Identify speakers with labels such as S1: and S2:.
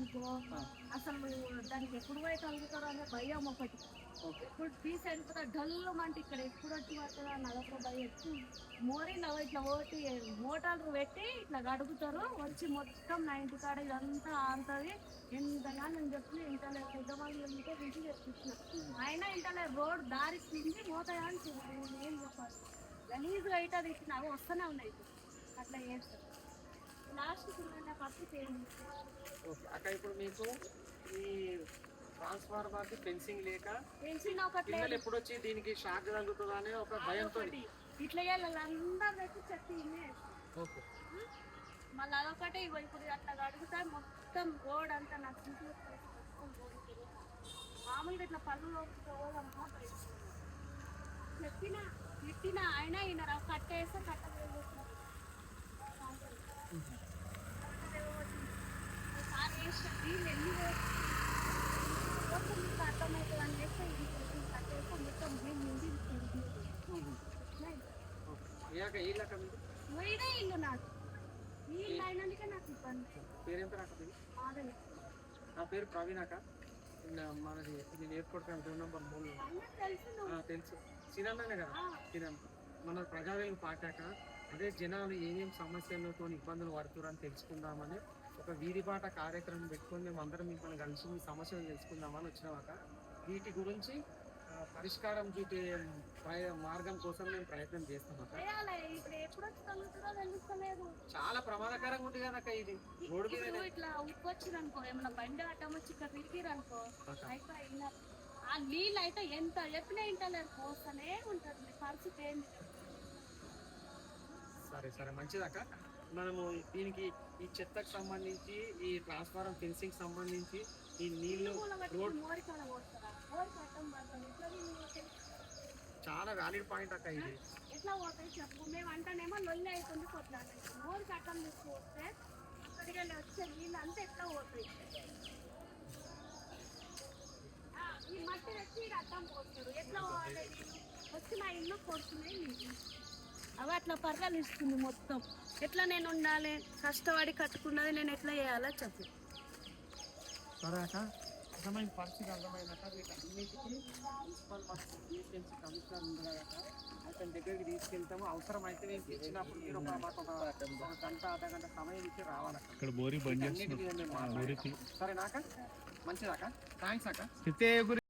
S1: అనుకో అసలు దానికి ఎప్పుడు పోయి కలుగుతారో అనే భయం ఒకటి. ఇప్పుడు తీసి వెళ్ళిపోతా డల్లు అంటే ఇక్కడ ఎప్పుడు వచ్చి పడుతుందో అని అదొక భయం. మోరీలో ఇట్లా ఓటి మోటార్లు పెట్టి ఇట్లా గడుగుతారు, వచ్చి మొత్తం నా ఇంటికాడ ఇదంతా ఆడుతుంది. ఎంతగా నేను చెప్పిన ఇంటలే, పెద్దవాళ్ళు ఎంతో ఇంటికి తెప్పించిన అయినా ఇంటలే. రోడ్ దారి తిండి పోతాయా అని ఏం చెప్పాలి, గలీజ్గా అయితే అది ఇచ్చిన అవి వస్తూనే ఉన్నాయి. అట్లా చేస్తారు లాస్ట్కి పరిస్థితి ఏంటి
S2: అక్క. ఇప్పుడు మీకు ఈ ట్రాన్స్ఫార్మర్ ఫెన్సింగ్ లేక
S1: పెన్షన్ ఒకటి
S2: పిల్లలు ఎప్పుడు వచ్చి దీనికి షాక్ తగ్గుతుందా అనే ఒక భయంతో
S1: ఇట్లా చేయాలి అందరు పెట్టి చెత్త
S2: ఓకే.
S1: మళ్ళీ అదొకటే ఇప్పుడు అట్లా అడుగుతా మొత్తం రోడ్ అంతా నాకు ఇంట్లో మామూలుగా ఇట్లా పనులు పోదమ్మా చెప్పినా అయినా ఈయన కట్టేస్తే కట్టలేదు. వీళ్ళు ఎన్ని మీకు అర్థమవుతుంది అని చేస్తే కట్టేస్తే మొత్తం వీడే ఇల్లు నాకు ఈ ఇల్లు అయినందుకే నాకు ఇబ్బంది.
S2: పేరేంత రాక? నా పేరు ప్రవీణ్ అక్క. మనది నేను ఎయిర్పోర్ట్ ఫోన్ నెంబర్ 3 తెలుసు. సినన్నానే కదా సినన్న. మన ప్రజావేలు పాకాక అదే జనాలు ఏమేమి సమస్యలతో ఇబ్బందులు పడుతున్నారని తెలుసుకుందామని ఒక వీధిపాట కార్యక్రమం పెట్టుకొని మేము అందరం మిమ్మల్ని కలిసి మీ సమస్యలు తెలుసుకుందామని వచ్చినాక వీటి గురించి పరిష్కారం చూపే మార్గం కోసం మేము ప్రయత్నం చేస్తాం. చాలా ప్రమాదకరంగా ఉంది కదక్క ఇది. రోడ్డు మీద
S1: ఇట్లా ఉప్పొచ్చిందనుకో, ఏమన్నా బండి అడ్డం వచ్చి ఇక్కడ తిరిగిరనుకో అయిపోయి ఆ నీళ్ళు అయితే ఎంత చెప్పినా ఇంటలేరు, పోస్తూనే ఉంటుంది. పరిస్థితి ఏంటి?
S2: సరే మంచిదక్క. మనము దీనికి ఈ చెత్తకు సంబంధించి ఈ ట్రాన్స్ఫార్మర్ ఫెన్సింగ్ సంబంధించి ఈ నీళ్లు రోడ్ చాలా వ్యాలిడ్ పాయింట్ అక్క. ఇది
S1: ఎట్లా పోతాయి చెప్పు. మేము అంటానేమో లొల్లి అవుతుంది కొట్లాడి మోరి కట్టం తీసుకుపోతే అక్కడికి వెళ్ళి వచ్చే నీళ్ళు అంతా ఎట్లా పోతాయి. ఈ మట్టి తెచ్చి అడ్డం పోస్తారు. ఎట్లా పోవాలి? వచ్చి మా ఇల్లు కొడుతున్నాయి నీళ్ళు అవి అట్లా పరిపాలిస్తుంది మొత్తం. ఎట్లా నేను ఉండాలి? కష్టపడి కట్టుకున్నది నేను ఎట్లా చేయాలో చెప్పు.
S2: సరే అక్క, అర్థమైన పరిస్థితి అర్థమైనాక వీటన్నిటికీ ప్రిన్సిపల్ కమిషనర్ ఉండగా అతని దగ్గరికి తీసుకెళ్తాము. అవసరం అయితే నేను తెచ్చినప్పుడు మీరు మాకు ఒక గంట అర్ధగంట సమయం ఇచ్చి రావాలక్క. సరేనాక? మంచిదాక, థ్యాంక్స్ అక్క.